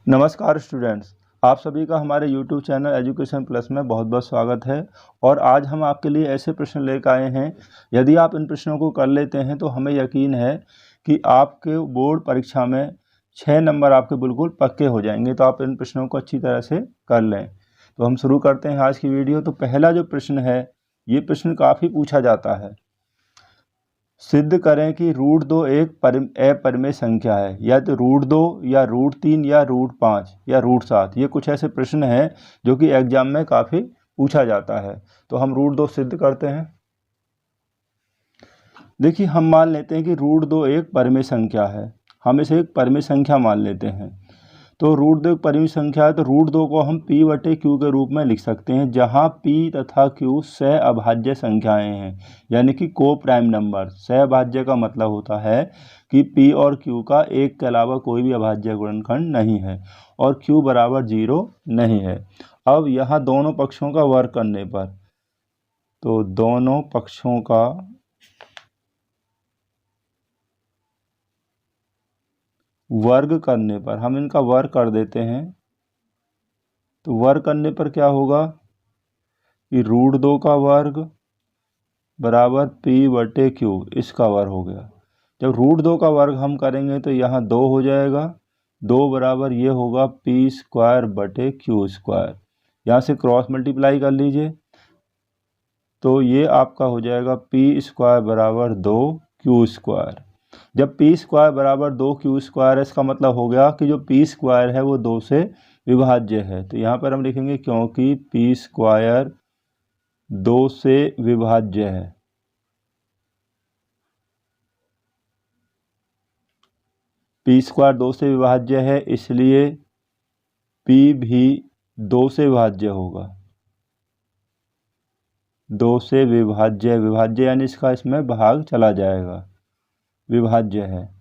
नमस्कार स्टूडेंट्स, आप सभी का हमारे YouTube चैनल एजुकेशन प्लस में बहुत बहुत स्वागत है। और आज हम आपके लिए ऐसे प्रश्न लेकर आए हैं, यदि आप इन प्रश्नों को कर लेते हैं तो हमें यकीन है कि आपके बोर्ड परीक्षा में 6 नंबर आपके बिल्कुल पक्के हो जाएंगे। तो आप इन प्रश्नों को अच्छी तरह से कर लें। तो हम शुरू करते हैं आज की वीडियो। तो पहला जो प्रश्न है, ये प्रश्न काफ़ी पूछा जाता है। सिद्ध करें कि √2 एक अपरिमेय संख्या है, या तो √2 या √3 या √5 या √7। ये कुछ ऐसे प्रश्न हैं जो कि एग्जाम में काफ़ी पूछा जाता है। तो हम √2 सिद्ध करते हैं। देखिए, हम मान लेते हैं कि √2 एक परिमेय संख्या है। हम इसे एक परिमेय संख्या मान लेते हैं। तो √2 एक परिमेय संख्या है, तो √2 को हम p/q के रूप में लिख सकते हैं, जहां p तथा q सह अभाज्य संख्याएं हैं, यानी कि को प्राइम नंबर। सह अभाज्य का मतलब होता है कि p और q का एक के अलावा कोई भी अभाज्य गुणनखंड नहीं है और q बराबर 0 नहीं है। अब यहाँ दोनों पक्षों का वर्ग करने पर, तो दोनों पक्षों का वर्ग करने पर हम इनका वर्ग कर देते हैं। तो वर्ग करने पर क्या होगा कि √2 का वर्ग बराबर p/q, इसका वर्ग हो गया। जब √2 का वर्ग हम करेंगे तो यहाँ 2 हो जाएगा। 2 बराबर ये होगा p²/q²। यहाँ से क्रॉस मल्टीप्लाई कर लीजिए, तो ये आपका हो जाएगा p² बराबर 2q²। जब p² बराबर 2q² है, इसका मतलब हो गया कि जो p² है वो 2 से विभाज्य है। तो यहाँ पर हम लिखेंगे क्योंकि p² 2 से विभाज्य है। p² 2 से विभाज्य है, इसलिए p भी 2 से विभाज्य होगा। 2 से विभाज्य यानी इसका इसमें भाग चला जाएगा, विभाज्य है।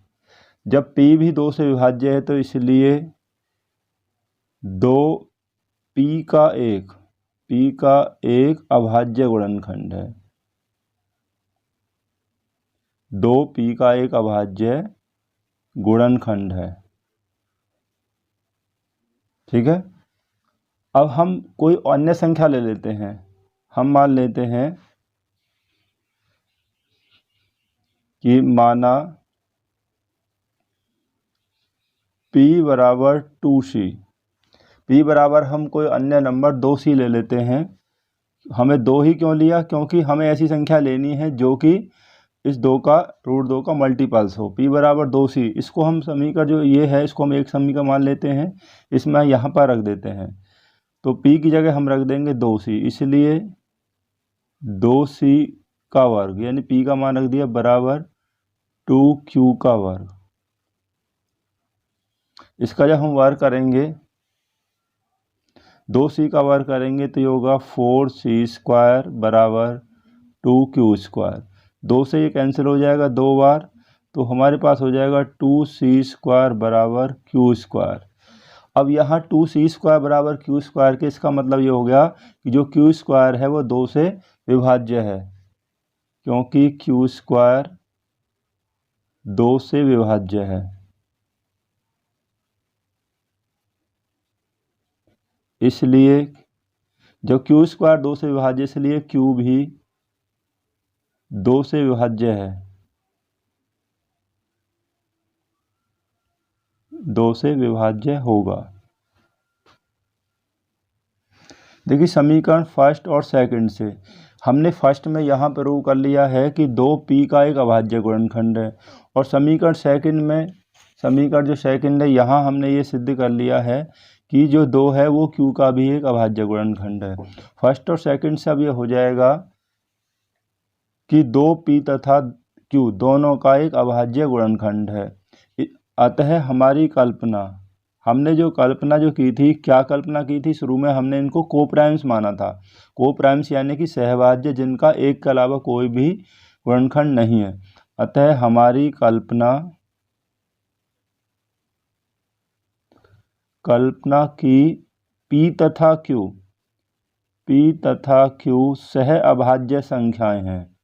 जब p भी 2 से विभाज्य है, तो इसलिए 2 p का एक अभाज्य गुणनखंड है। 2 p का एक अभाज्य गुणनखंड है। ठीक है। अब हम कोई अन्य संख्या ले लेते हैं। हम मान लेते हैं कि माना p बराबर 2c। p बराबर हम कोई अन्य नंबर 2c ले लेते हैं। हमें 2 ही क्यों लिया? क्योंकि हमें ऐसी संख्या लेनी है जो कि इस √2 का मल्टीपल्स हो। p बराबर 2c, इसको हम समीकरण जो ये है, इसको हम एक समीकरण मान लेते हैं। इसमें यहाँ पर रख देते हैं, तो p की जगह हम रख देंगे 2c, इसलिए 2c का वर्ग, यानी p का मान रख दिया बराबर 2q का वर्ग। इसका जब हम वर्ग करेंगे, 2c का वर्ग करेंगे तो ये होगा 4c² बराबर 2q²। 2 से ये कैंसिल हो जाएगा 2 बार, तो हमारे पास हो जाएगा 2c² बराबर q²। अब यहाँ 2c² बराबर q² के, इसका मतलब ये हो गया कि जो q² है वो 2 से विभाज्य है, क्योंकि q² 2 से विभाज्य है। इसलिए जब q² 2 से विभाज्य, इसलिए q भी 2 से विभाज्य है। 2 से विभाज्य होगा। देखिए, समीकरण फर्स्ट और सेकंड से हमने फर्स्ट में यहाँ पर प्रूव कर लिया है कि 2p का एक अभाज्य गुणनखंड है, और समीकरण जो सेकंड है, यहाँ हमने ये सिद्ध कर लिया है कि जो 2 है वो q का भी एक अभाज्य गुणनखंड है। फर्स्ट और सेकंड से अब ये हो जाएगा कि 2p तथा q दोनों का एक अभाज्य गुणनखंड है। अतः हमारी कल्पना, हमने जो कल्पना की थी, क्या कल्पना की थी? शुरू में हमने इनको कोप्राइम्स माना था। कोप्राइम्स यानी कि सहभाज्य जिनका एक के अलावा कोई भी गुणनखंड नहीं है। अतः हमारी कल्पना की p तथा q सह अभाज्य संख्याएं हैं।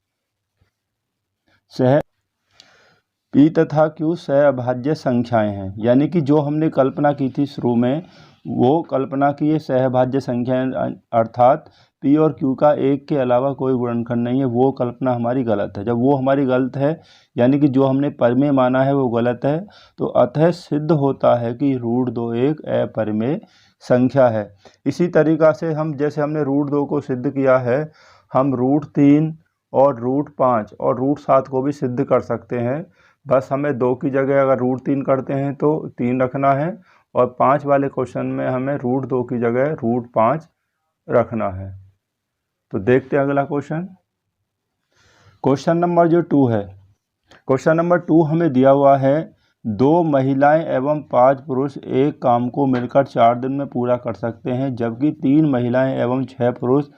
पी तथा क्यू सहअभाज्य संख्याएं हैं, यानी कि जो हमने कल्पना की थी शुरू में, वो कल्पना की ये सहअभाज्य संख्याएं, अर्थात पी और क्यू का एक के अलावा कोई गुणनखंड नहीं है, वो कल्पना हमारी गलत है। जब वो हमारी गलत है, यानी कि जो हमने परिमेय माना है वो गलत है, तो अतः सिद्ध होता है कि √2 एक अपरिमेय संख्या है। इसी तरीक़ा से हम, जैसे हमने √2 को सिद्ध किया है, हम √3 और √5 और √7 को भी सिद्ध कर सकते हैं। बस हमें 2 की जगह अगर √3 करते हैं तो 3 रखना है, और 5 वाले क्वेश्चन में हमें √2 की जगह √5 रखना है। तो देखते हैं अगला क्वेश्चन। क्वेश्चन नंबर जो 2 है, क्वेश्चन नंबर 2 हमें दिया हुआ है 2 महिलाएं एवं 5 पुरुष एक काम को मिलकर 4 दिन में पूरा कर सकते हैं, जबकि 3 महिलाएं एवं 6 पुरुष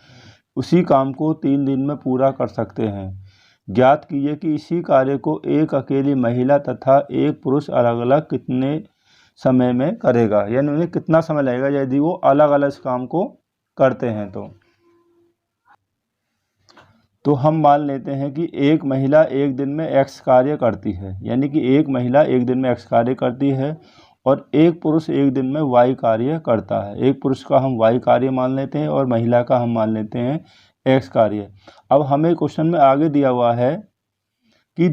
उसी काम को 3 दिन में पूरा कर सकते हैं। ज्ञात कीजिए कि इसी कार्य को एक अकेली महिला तथा एक पुरुष अलग अलग कितने समय में करेगा, यानी उन्हें कितना समय लगेगा यदि वो अलग अलग इस काम को करते हैं। तो हम मान लेते हैं कि एक महिला एक दिन में x कार्य करती है, यानी कि एक महिला एक दिन में x कार्य करती है, और एक पुरुष एक दिन में y कार्य करता है। एक पुरुष का हम y कार्य मान लेते हैं और महिला का हम मान लेते हैं x कार्य। अब हमें क्वेश्चन में आगे दिया हुआ है कि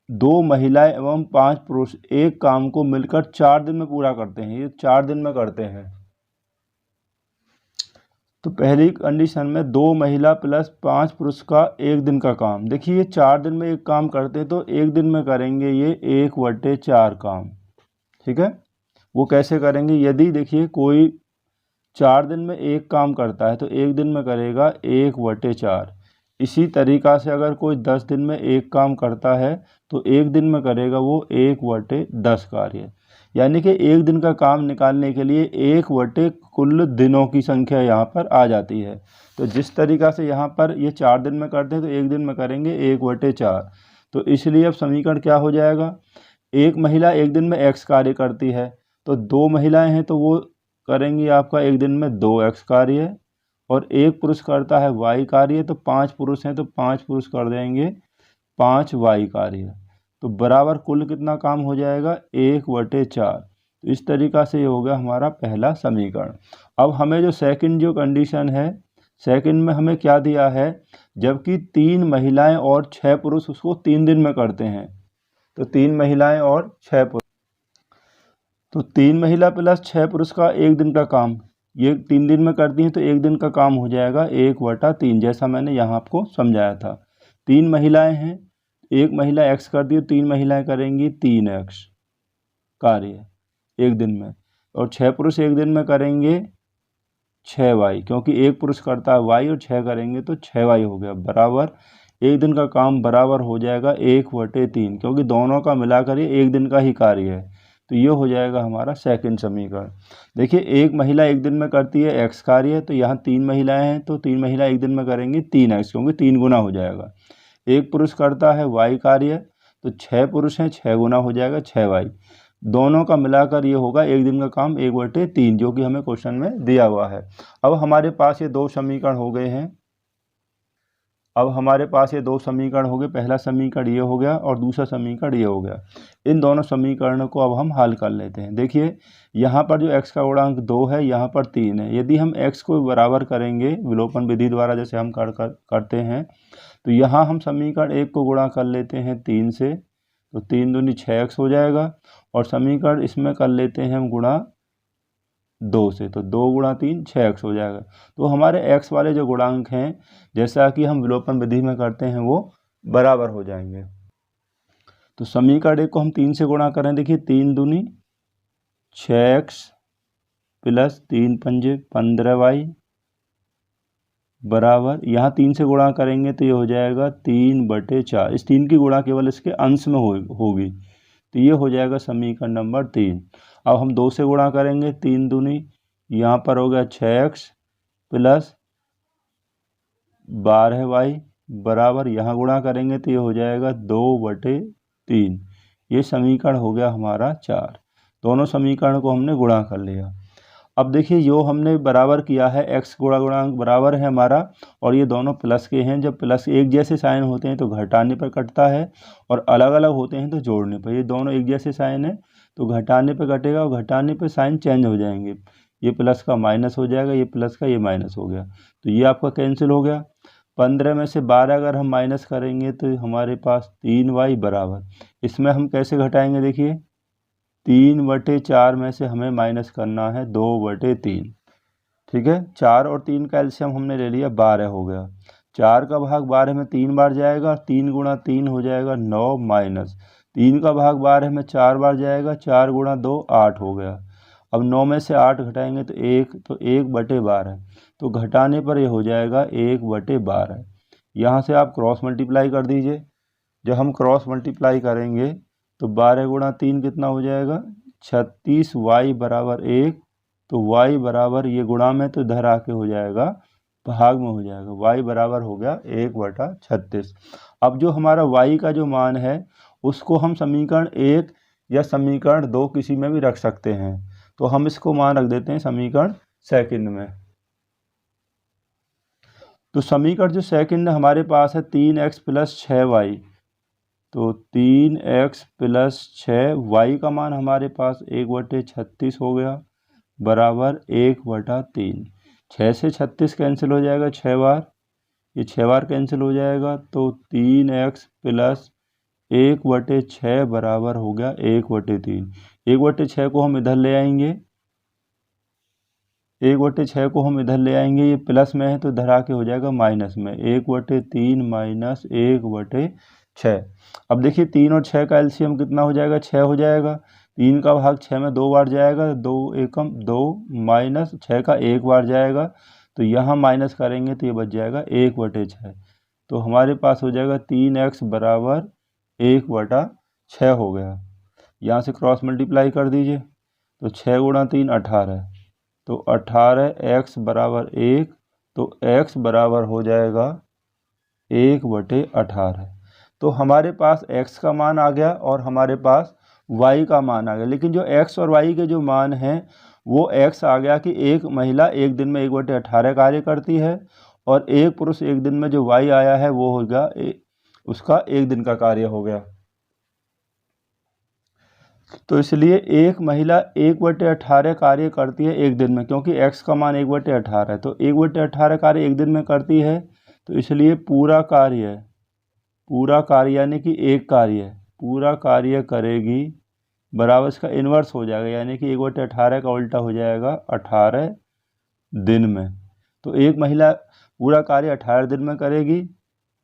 दो महिलाएं एवं 5 पुरुष एक काम को मिलकर 4 दिन में पूरा करते हैं, ये 4 दिन में करते हैं। तो पहली कंडीशन में 2 महिला प्लस 5 पुरुष का एक दिन का काम, देखिए ये 4 दिन में एक काम करते हैं, तो एक दिन में करेंगे ये 1/4 काम, ठीक है। वो कैसे करेंगे, यदि देखिए कोई 4 दिन में एक काम करता है तो एक दिन में करेगा 1/4। इसी तरीक़ा से अगर कोई 10 दिन में एक काम करता है तो एक दिन में करेगा वो 1/10 कार्य, यानी कि एक दिन का काम निकालने के लिए 1/, कुल दिनों की संख्या यहाँ पर आ जाती है। तो जिस तरीक़ा से यहाँ पर ये 4 दिन में करते हैं तो एक दिन में करेंगे 1/4। तो इसलिए अब समीकरण क्या हो जाएगा, एक महिला एक दिन में x कार्य करती है, तो 2 महिलाएं हैं तो वो करेंगी आपका एक दिन में 2x कार्य, और एक पुरुष करता है y कार्य, तो 5 पुरुष हैं तो 5 पुरुष कर देंगे 5y कार्य, तो बराबर कुल कितना काम हो जाएगा 1/4। तो इस तरीक़ा से ये हो गया हमारा पहला समीकरण। अब हमें जो सेकंड जो कंडीशन है, सेकंड में हमें क्या दिया है, जबकि 3 महिलाएं और 6 पुरुष उसको 3 दिन में करते हैं, तो 3 महिलाएं और 6 पुरुष, तो 3 महिला प्लस 6 पुरुष का एक दिन का काम, ये 3 दिन में करती हैं तो एक दिन का काम हो जाएगा 1/3, जैसा मैंने यहाँ आपको समझाया था। 3 महिलाएं हैं, एक महिला x करती है, 3 महिलाएं करेंगी 3x कार्य एक दिन में, और 6 पुरुष एक दिन में करेंगे 6y, क्योंकि एक पुरुष करता है y और 6 करेंगे तो 6y हो गया, बराबर एक दिन का काम बराबर हो जाएगा 1/3, क्योंकि दोनों का मिलाकर ये एक दिन का ही कार्य है। तो ये हो जाएगा हमारा सेकंड समीकरण। देखिए एक महिला एक दिन में करती है x कार्य, तो यहाँ 3 महिलाएं हैं तो 3 महिला एक दिन में करेंगी 3x, क्योंकि 3 गुना हो जाएगा। एक पुरुष करता है y कार्य, तो 6 पुरुष हैं 6 गुना हो जाएगा 6y, दोनों का मिलाकर ये होगा एक दिन का काम 1/3, जो कि हमें क्वेश्चन में दिया हुआ है। अब हमारे पास ये 2 समीकरण हो गए हैं, पहला समीकरण ये हो गया और दूसरा समीकरण ये हो गया। इन दोनों समीकरणों को अब हम हल कर लेते हैं। देखिए यहाँ पर जो x का गुणांक 2 है, यहाँ पर 3 है, यदि हम x को बराबर करेंगे विलोपन विधि द्वारा जैसे हम करते हैं, तो यहाँ हम समीकरण 1 को गुणा कर लेते हैं 3 से, तो 3 दूनी 6x हो जाएगा, और समीकरण इसमें कर लेते हैं हम गुणा 2 से, तो 2 गुणा 3 6x हो जाएगा। तो हमारे x वाले जो गुणांक हैं, जैसा कि हम विलोपन विधि में करते हैं, वो बराबर हो जाएंगे। तो समीकरण 1 को हम 3 से गुणा करें, देखिए 3 दूनी 6x प्लस 3 पंजे 15y बराबर, यहाँ 3 से गुणा करेंगे तो ये हो जाएगा 3/4। इस 3 की गुणा केवल इसके अंश में होगी, तो ये हो जाएगा समीकरण नंबर 3। अब हम 2 से गुणा करेंगे, 3 दूनी यहाँ पर हो गया 6x प्लस 12y बराबर, यहाँ गुणा करेंगे तो ये हो जाएगा 2/3। ये समीकरण हो गया हमारा 4। दोनों समीकरण को हमने गुणा कर लिया। अब देखिए जो हमने बराबर किया है x गुणांक बराबर है हमारा, और ये दोनों प्लस के हैं। जब प्लस एक जैसे साइन होते हैं तो घटाने पर कटता है, और अलग अलग होते हैं तो जोड़ने पर। ये दोनों एक जैसे साइन है तो घटाने पर कटेगा, और घटाने पर साइन चेंज हो जाएंगे। ये प्लस का माइनस हो जाएगा, ये प्लस का ये माइनस हो गया, तो ये आपका कैंसिल हो गया। 15 में से 12 अगर हम माइनस करेंगे तो हमारे पास 3y बराबर, इसमें हम कैसे घटाएंगे, देखिए 3/4 में से हमें माइनस करना है 2/3। ठीक है, 4 और 3 का एलसीएम हमने ले लिया, 12 हो गया। 4 का भाग 12 में 3 बार जाएगा, 3 गुणा 3 हो जाएगा 9, माइनस 3 का भाग 12 में 4 बार जाएगा, 4 गुणा 2 8 हो गया। अब 9 में से 8 घटाएंगे तो 1/12, तो घटाने पर ये हो जाएगा 1/12। यहाँ से आप क्रॉस मल्टीप्लाई कर दीजिए। जब हम क्रॉस मल्टीप्लाई करेंगे तो 12 गुणा 3 कितना हो जाएगा, 36, y बराबर 1, तो y बराबर ये गुणा में तो इधर आके हो जाएगा भाग में हो जाएगा, y बराबर हो गया 1/36। अब जो हमारा y का जो मान है उसको हम समीकरण 1 या समीकरण 2 किसी में भी रख सकते हैं, तो हम इसको मान रख देते हैं समीकरण सेकंड में। तो समीकरण जो सेकंड हमारे पास है 3x + 6y, तो 3x + 6y का मान हमारे पास 1/36 हो गया, बराबर 1/3। 6 से 36 कैंसिल हो जाएगा 6 बार, ये 6 बार कैंसिल हो जाएगा, तो 3x + 1/6 बराबर हो गया 1/3। 1/6 को हम इधर ले आएंगे, 1/6 को हम इधर ले आएंगे, ये प्लस में है तो इधर आके हो जाएगा माइनस में, 1/3 माइनस 1/6। अब देखिए 3 और 6 का एलसीएम कितना हो जाएगा, 6 हो जाएगा। 3 का भाग 6 में 2 बार जाएगा, 2 एकम 2, माइनस 6 का 1 बार जाएगा, तो यहाँ माइनस करेंगे तो ये बच जाएगा 1/6। तो हमारे पास हो जाएगा 3x बराबर 1/6 हो गया। यहाँ से क्रॉस मल्टीप्लाई कर दीजिए, तो 6 गुणा 3 18, तो 18x बराबर 1, तो x बराबर हो जाएगा 1/18। तो हमारे पास x का मान आ गया और हमारे पास y का मान आ गया। लेकिन जो x और y के जो मान हैं वो x आ गया कि एक महिला एक दिन में 1/18 कार्य करती है, और एक पुरुष एक दिन में जो y आया है वो होगा उसका एक दिन का कार्य हो गया। तो इसलिए एक महिला 1/18 कार्य करती है एक दिन में, क्योंकि x का मान 1/18 है, तो 1/18 कार्य एक दिन में करती है, तो इसलिए पूरा कार्य यानी कि एक कार्य पूरा कार्य करेगी बराबर इसका इन्वर्स हो जाएगा, यानी कि 1/18 का उल्टा हो जाएगा 18 दिन में। तो एक महिला पूरा कार्य 18 दिन में करेगी,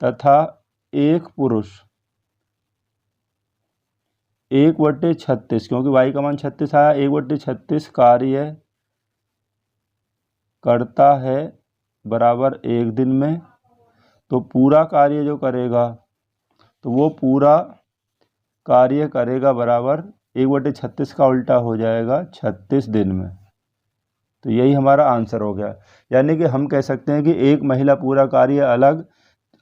तथा एक पुरुष 1/36, क्योंकि y का मान 36 आया, 1/36 कार्य करता है बराबर एक दिन में। तो पूरा कार्य जो करेगा तो वो पूरा कार्य करेगा बराबर 1/36 का उल्टा हो जाएगा 36 दिन में। तो यही हमारा आंसर हो गया। यानी कि हम कह सकते हैं कि एक महिला पूरा कार्य अलग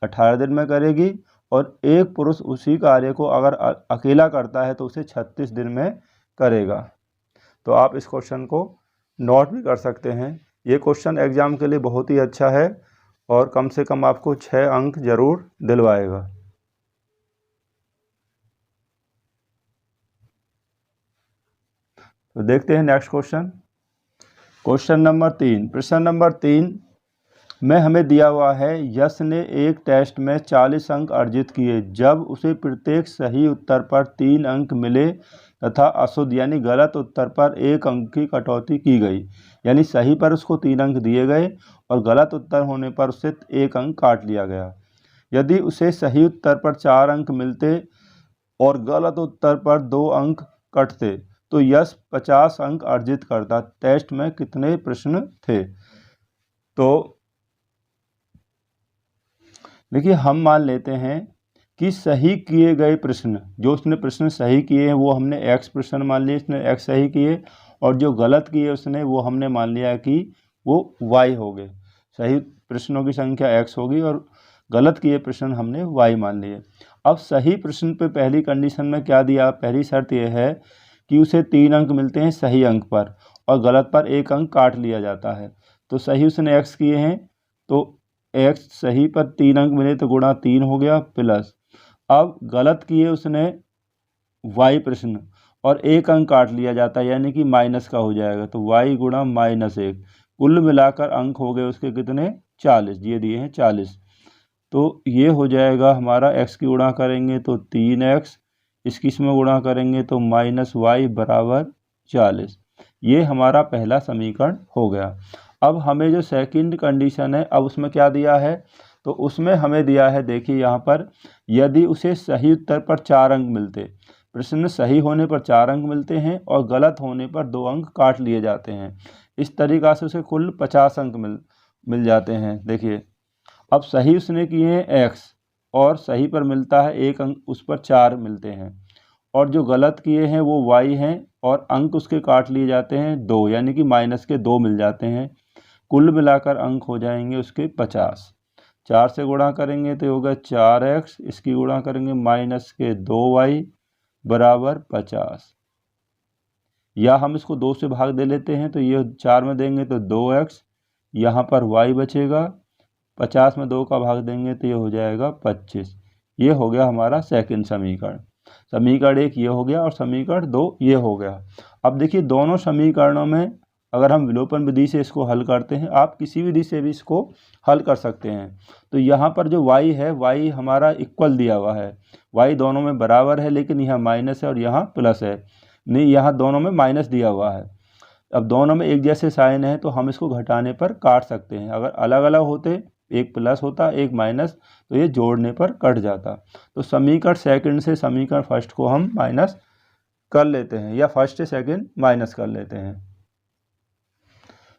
18 दिन में करेगी, और एक पुरुष उसी कार्य को अगर अकेला करता है तो उसे 36 दिन में करेगा। तो आप इस क्वेश्चन को नोट भी कर सकते हैं। ये क्वेश्चन एग्जाम के लिए बहुत ही अच्छा है और कम से कम आपको 6 अंक जरूर दिलवाएगा। तो देखते हैं नेक्स्ट क्वेश्चन। क्वेश्चन नंबर 3, प्रश्न नंबर 3 में हमें दिया हुआ है, यश ने एक टेस्ट में 40 अंक अर्जित किए जब उसे प्रत्येक सही उत्तर पर 3 अंक मिले तथा अशुद्ध यानी गलत उत्तर पर 1 अंक की कटौती की गई। यानी सही पर उसको 3 अंक दिए गए और गलत उत्तर होने पर उससे 1 अंक काट लिया गया। यदि उसे सही उत्तर पर 4 अंक मिलते और गलत उत्तर पर 2 अंक कटते तो यश 50 अंक अर्जित करता। टेस्ट में कितने प्रश्न थे? तो देखिए हम मान लेते हैं कि सही किए गए प्रश्न, जो उसने प्रश्न सही किए हैं वो हमने x प्रश्न मान लिए, इसने x सही किए, और जो गलत किए उसने वो हमने मान लिया कि वो y हो गए। सही प्रश्नों की संख्या x होगी और गलत किए प्रश्न हमने y मान लिए। अब सही प्रश्न पे पहली कंडीशन में क्या दिया, पहली शर्त यह है कि उसे 3 अंक मिलते हैं सही अंक पर, और गलत पर एक अंक काट लिया जाता है। तो सही उसने x किए हैं तो x सही पर 3 अंक मिले तो गुणा 3 हो गया प्लस, अब गलत किए उसने y प्रश्न और एक अंक काट लिया जाता है यानी कि माइनस का हो जाएगा, तो y गुणा -1, कुल मिलाकर अंक हो गए उसके कितने 40, ये दिए हैं 40। तो ये हो जाएगा हमारा x की गुणा करेंगे तो 3x, इसमें गुणा करेंगे तो -y बराबर 40। ये हमारा पहला समीकरण हो गया। अब हमें जो सेकंड कंडीशन है, अब उसमें क्या दिया है, तो उसमें हमें दिया है, देखिए यहाँ पर, यदि उसे सही उत्तर पर 4 अंक मिलते, प्रश्न सही होने पर 4 अंक मिलते हैं और गलत होने पर 2 अंक काट लिए जाते हैं। इस तरीक़ा से उसे कुल 50 अंक मिल जाते हैं। देखिए अब सही उसने किए हैं x और सही पर मिलता है 1 अंक, उस पर 4 मिलते हैं, और जो गलत किए हैं वो y हैं और अंक उसके काट लिए जाते हैं 2, यानी कि माइनस के 2 मिल जाते हैं। कुल मिलाकर अंक हो जाएंगे उसके 50। 4 से गुणा करेंगे तो होगा 4x, इसकी गुणा करेंगे माइनस के 2y बराबर 50, या हम इसको 2 से भाग दे लेते हैं तो ये 4 में देंगे तो 2x, यहाँ पर y बचेगा, 50 में 2 का भाग देंगे तो ये हो जाएगा 25। ये हो गया हमारा सेकंड समीकरण। समीकरण 1 ये हो गया और समीकरण 2 ये हो गया। अब देखिए दोनों समीकरणों में अगर हम विलोपन विधि से इसको हल करते हैं, आप किसी विधि से भी इसको हल कर सकते हैं। तो यहाँ पर जो y है, y हमारा इक्वल दिया हुआ है, y दोनों में बराबर है, लेकिन यहाँ माइनस है और यहाँ प्लस है, नहीं यहाँ दोनों में माइनस दिया हुआ है। अब दोनों में एक जैसे साइन है तो हम इसको घटाने पर काट सकते हैं। अगर अलग अलग होते, एक प्लस होता एक माइनस, तो ये जोड़ने पर कट जाता। तो समीकरण सेकंड से समीकरण फर्स्ट को हम माइनस कर लेते हैं, या फर्स्ट से सेकंड माइनस कर लेते हैं।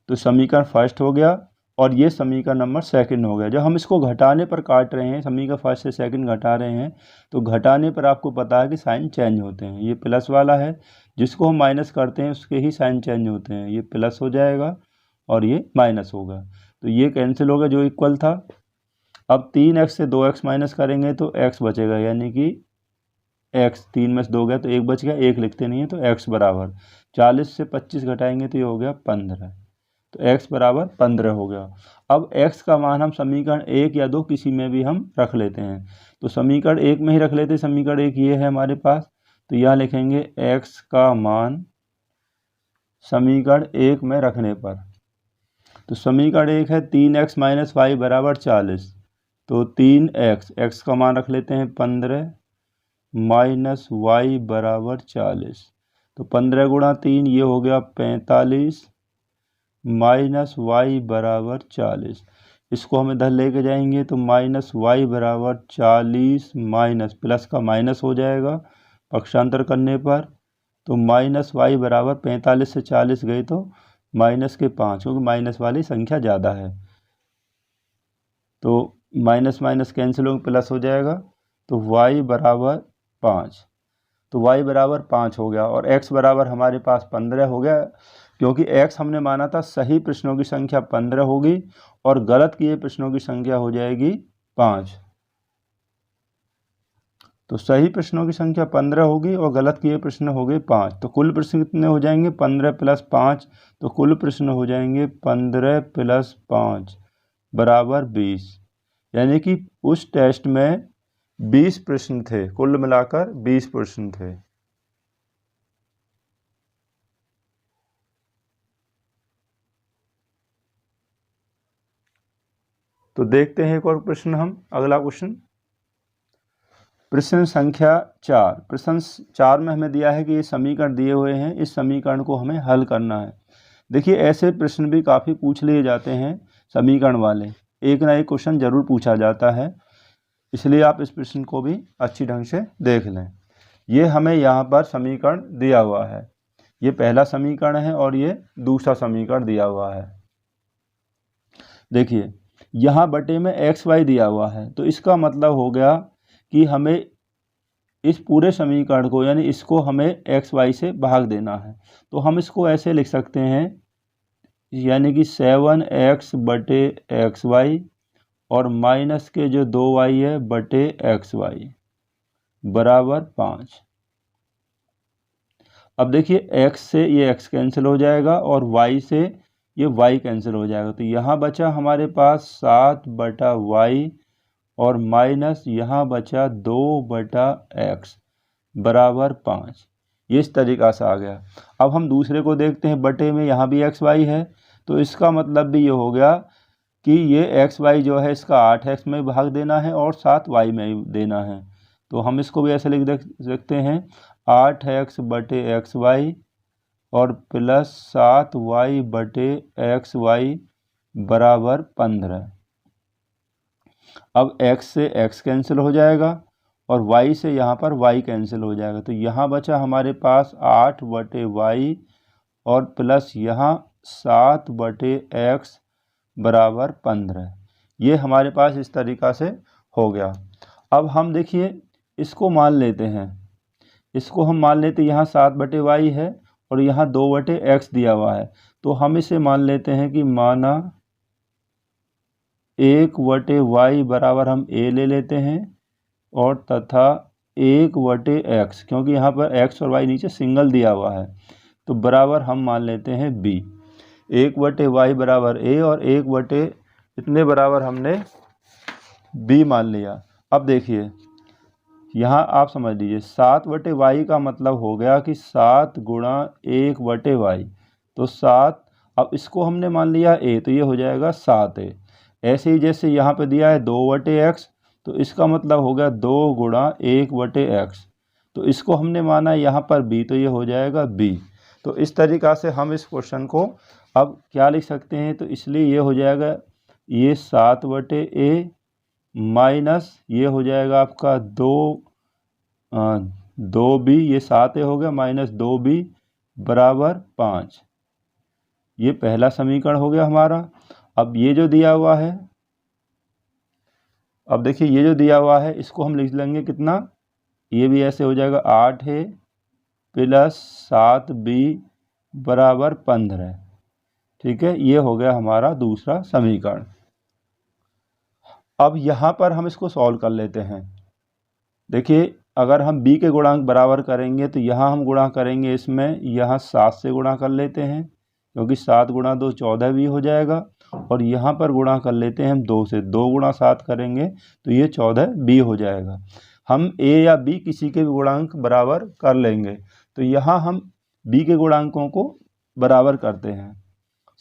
तो समीकरण फर्स्ट हो गया और ये समीकरण नंबर सेकंड हो गया। जब हम इसको घटाने पर काट रहे हैं, समीकरण फर्स्ट से सेकंड घटा रहे हैं, तो घटाने पर आपको पता है कि साइन चेंज होते हैं। ये प्लस वाला है, जिसको हम माइनस करते हैं उसके ही साइन चेंज होते हैं। ये प्लस हो जाएगा और ये माइनस होगा, तो ये कैंसिल होगा जो इक्वल था। अब 3x से 2x माइनस करेंगे तो x बचेगा, यानी कि x 3 में से 2 गया तो 1 बच गया, 1 लिखते नहीं है तो x बराबर 40 से 25 घटाएंगे तो ये हो गया 15, तो x बराबर 15 हो गया। अब x का मान हम समीकरण 1 या 2 किसी में भी हम रख लेते हैं, तो समीकरण 1 में ही रख लेते हैं। समीकरण 1 ये है हमारे पास, तो यहाँ लिखेंगे x का मान समीकरण 1 में रखने पर, तो समीकरण 1 है 3x माइनस वाई बराबर 40, तो 3x, x का मान रख लेते हैं 15 माइनस वाई बराबर 40, तो 15 गुणा 3 ये हो गया 45 माइनस वाई बराबर 40। इसको हम इधर लेके जाएंगे तो माइनस वाई बराबर 40 माइनस प्लस का माइनस हो जाएगा पक्षांतर करने पर, तो माइनस वाई बराबर 45 से 40 गए तो माइनस के 5, क्योंकि माइनस वाली संख्या ज़्यादा है, तो माइनस माइनस कैंसिल होकर प्लस हो जाएगा, तो y बराबर 5, तो y बराबर 5 हो गया। और x बराबर हमारे पास 15 हो गया, क्योंकि x हमने माना था सही प्रश्नों की संख्या 15 होगी और गलत किए प्रश्नों की संख्या हो जाएगी 5। तो सही प्रश्नों की संख्या 15 होगी और गलत किए प्रश्न हो गए 5, तो कुल प्रश्न कितने हो जाएंगे 15 प्लस 5, तो कुल प्रश्न हो जाएंगे 15 प्लस 5 बराबर 20, यानी कि उस टेस्ट में 20 प्रश्न थे, कुल मिलाकर 20 प्रश्न थे। तो देखते हैं एक और प्रश्न हम, अगला क्वेश्चन, प्रश्न संख्या 4। प्रश्न 4 में हमें दिया है कि ये समीकरण दिए हुए हैं, इस समीकरण को हमें हल करना है। देखिए ऐसे प्रश्न भी काफ़ी पूछ लिए जाते हैं समीकरण वाले, एक ना एक क्वेश्चन जरूर पूछा जाता है, इसलिए आप इस प्रश्न को भी अच्छी ढंग से देख लें। ये हमें यहाँ पर समीकरण दिया हुआ है, ये पहला समीकरण है और ये दूसरा समीकरण दिया हुआ है। देखिए यहाँ बटे में एक्स वाई दिया हुआ है, तो इसका मतलब हो गया कि हमें इस पूरे समीकरण को, यानी इसको हमें एक्स वाई से भाग देना है। तो हम इसको ऐसे लिख सकते हैं, यानी कि 7x बटे एक्स वाई और माइनस के जो 2y है बटे एक्स वाई बराबर 5। अब देखिए x से ये x कैंसिल हो जाएगा और y से ये y कैंसिल हो जाएगा, तो यहाँ बचा हमारे पास 7/y और माइनस यहाँ बचा 2/x बराबर 5। ये इस तरीक़ा से आ गया। अब हम दूसरे को देखते हैं, बटे में यहाँ भी x y है, तो इसका मतलब भी ये हो गया कि ये x y जो है इसका 8x में भाग देना है और 7y में देना है। तो हम इसको भी ऐसे लिख सकते हैं 8x/xy और प्लस 7y/xy बराबर 15। अब x से x कैंसिल हो जाएगा और y से यहाँ पर y कैंसिल हो जाएगा, तो यहाँ बचा हमारे पास 8/y और प्लस यहाँ 7/x बराबर 15। ये हमारे पास इस तरीक़ा से हो गया। अब हम देखिए इसको मान लेते हैं, इसको हम मान लेते यहाँ 7/y है और यहाँ 2/x दिया हुआ है, तो हम इसे मान लेते हैं कि माना 1/y बराबर हम a ले लेते हैं और तथा 1/x, क्योंकि यहाँ पर x और y नीचे सिंगल दिया हुआ है, तो बराबर हम मान लेते हैं b। 1/y बराबर a और 1 इतने बराबर हमने b मान लिया। अब देखिए यहाँ आप समझ लीजिए 7/y का मतलब हो गया कि 7 गुणा 1/y, तो 7। अब इसको हमने मान लिया a, तो ये हो जाएगा 7a। ऐसे ही जैसे यहाँ पे दिया है 2/x, तो इसका मतलब हो गया 2 गुणा 1/x, तो इसको हमने माना यहाँ पर b, तो ये हो जाएगा b। तो इस तरीक़ा से हम इस क्वेश्चन को अब क्या लिख सकते हैं, तो इसलिए ये हो जाएगा ये 7/a माइनस ये हो जाएगा आपका 2b, ये 7a हो गया माइनस 2b बराबर 5। ये पहला समीकरण हो गया हमारा। अब ये जो दिया हुआ है, अब देखिए ये जो दिया हुआ है इसको हम लिख लेंगे कितना, ये भी ऐसे हो जाएगा 8a प्लस 7b बराबर 15। ठीक है, ये हो गया हमारा दूसरा समीकरण। अब यहाँ पर हम इसको सॉल्व कर लेते हैं। देखिए अगर हम b के गुणांक बराबर करेंगे तो यहाँ हम गुणा करेंगे, इसमें यहाँ 7 से गुणा कर लेते हैं क्योंकि 7 गुणा 2 14b हो जाएगा, और यहाँ पर गुणा कर लेते हैं हम 2 से, 2 गुणा 7 करेंगे तो ये 14b हो जाएगा। हम a या b किसी के भी गुणांक बराबर कर लेंगे, तो यहाँ हम b के गुणांकों को बराबर करते हैं।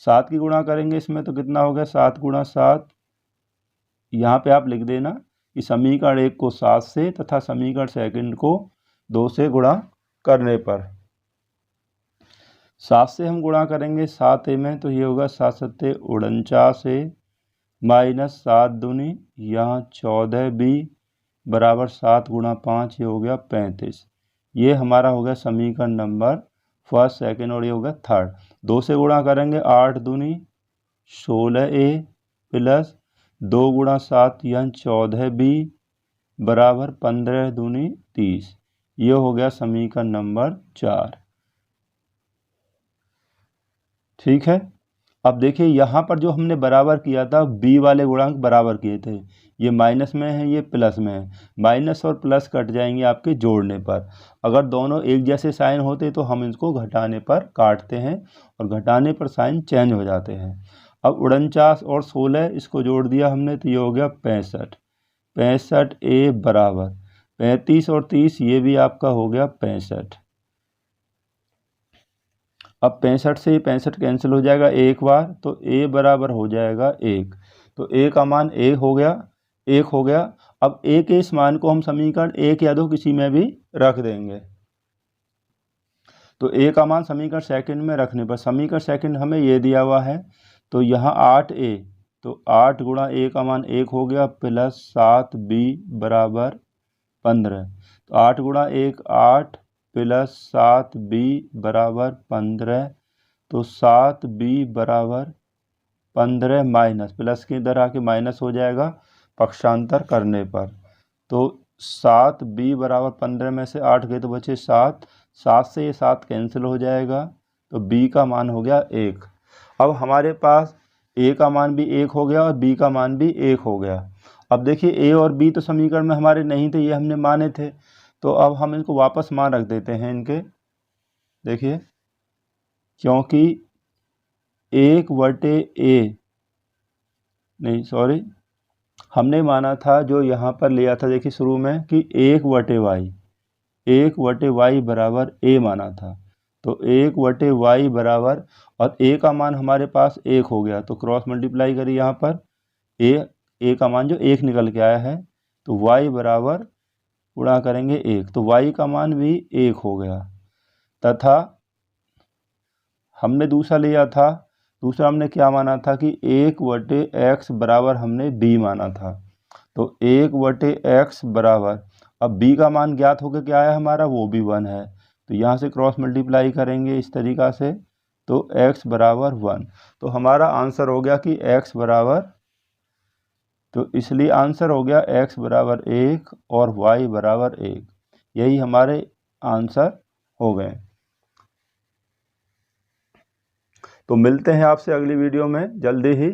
7 की गुणा करेंगे इसमें तो कितना हो गया 7 गुणा 7, यहाँ पे आप लिख देना कि समीकरण 1 को 7 से तथा समीकरण सेकंड को 2 से गुणा करने पर 7 से हम गुणा करेंगे 7a में, तो ये होगा 7 सत्ते 49 माइनस 7 दूनी यहाँ 14b बराबर 7 गुणा 5, ये हो गया 35। ये हमारा हो गया समीकरण नंबर फर्स्ट, सेकंड और ये हो गया थर्ड। 2 से गुणा करेंगे 8 दूनी 16a प्लस 2 गुणा 7 यानी 14b बराबर 15 दूनी 30। ये हो गया समीकरण नंबर 4। ठीक है, अब देखिए यहाँ पर जो हमने बराबर किया था b वाले गुणांक बराबर किए थे, ये माइनस में है ये प्लस में है, माइनस और प्लस कट जाएंगे आपके जोड़ने पर। अगर दोनों एक जैसे साइन होते तो हम इसको घटाने पर काटते हैं और घटाने पर साइन चेंज हो जाते हैं। अब 49 और 16 इसको जोड़ दिया हमने तो ये हो गया 65। 65a बराबर 35 और 30, ये भी आपका हो गया 65। अब 65 से 65 कैंसिल हो जाएगा एक बार, तो a बराबर हो जाएगा 1, तो a का मान 1 हो गया, 1 हो गया। अब a के इस मान को हम समीकरण 1 या 2 किसी में भी रख देंगे, तो a का मान समीकरण सेकंड में रखने पर समीकरण सेकंड हमें ये दिया हुआ है, तो यहाँ 8a, तो 8 गुणा a का मान 1 हो गया प्लस 7b बराबर 15, तो 8 गुणा 1 8 प्लस 7b बराबर 15, तो 7b बराबर 15 माइनस प्लस के इधर आके माइनस हो जाएगा पक्षांतर करने पर, तो 7b बराबर 15 में से 8 गए तो बचे 7, 7 से ये 7 कैंसिल हो जाएगा, तो b का मान हो गया 1। अब हमारे पास a का मान भी 1 हो गया और b का मान भी 1 हो गया। अब देखिए a और b तो समीकरण में हमारे नहीं थे, ये हमने माने थे, तो अब हम इनको वापस मान रख देते हैं इनके। देखिए, क्योंकि 1/a नहीं सॉरी, हमने माना था जो यहाँ पर लिया था, देखिए शुरू में कि 1/y बराबर a माना था। तो 1/y बराबर, और a का मान हमारे पास 1 हो गया, तो क्रॉस मल्टीप्लाई करिए यहाँ पर, a का मान जो 1 निकल के आया है, तो y बराबर गुणा करेंगे 1, तो y का मान भी 1 हो गया। तथा हमने दूसरा लिया था, दूसरा हमने क्या माना था कि 1/x बराबर हमने b माना था। तो 1/x बराबर, अब b का मान ज्ञात होकर क्या आया हमारा, वो भी 1 है, तो यहाँ से क्रॉस मल्टीप्लाई करेंगे इस तरीक़ा से, तो x बराबर 1। तो हमारा आंसर हो गया कि x बराबर, तो इसलिए आंसर हो गया x बराबर 1 और y बराबर 1। यही हमारे आंसर हो गए। तो मिलते हैं आपसे अगली वीडियो में जल्दी ही।